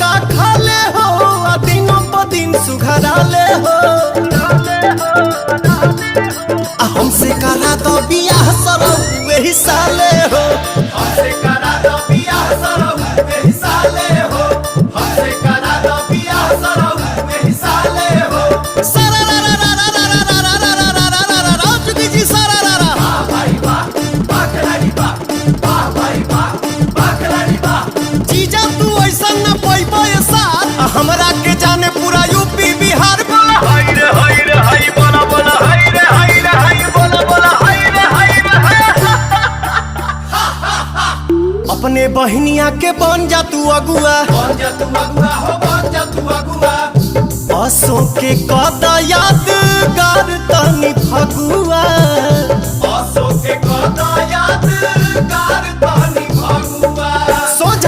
का खाले हो दिनों प दिन सुघराले हो हमसे करा दो बियाह सरौ वही साले हो हमसे करा दो बियाह सरौ वही साले हो हमसे करा दो बियाह सरौ वही साले हो सारा रा रा रा रा रा रा रा रा रा रा रा रा रा चुकी जी सारा रा रा वाह भाई वाह खिलाड़ी वाह भाई वाह खिलाड़ी वाह जीजा तू ऐसा न पैबो ये साथ हमरा के जाने पूरा यूपी बिहार बोला हाय रे हाय बोला बोला हाय रे हाय बोला बोला हाय रे अपने बहनिया के बन जा तू अगुआ हो बन जा तू अगुआ असों के कदा यादगार तनी फगुआ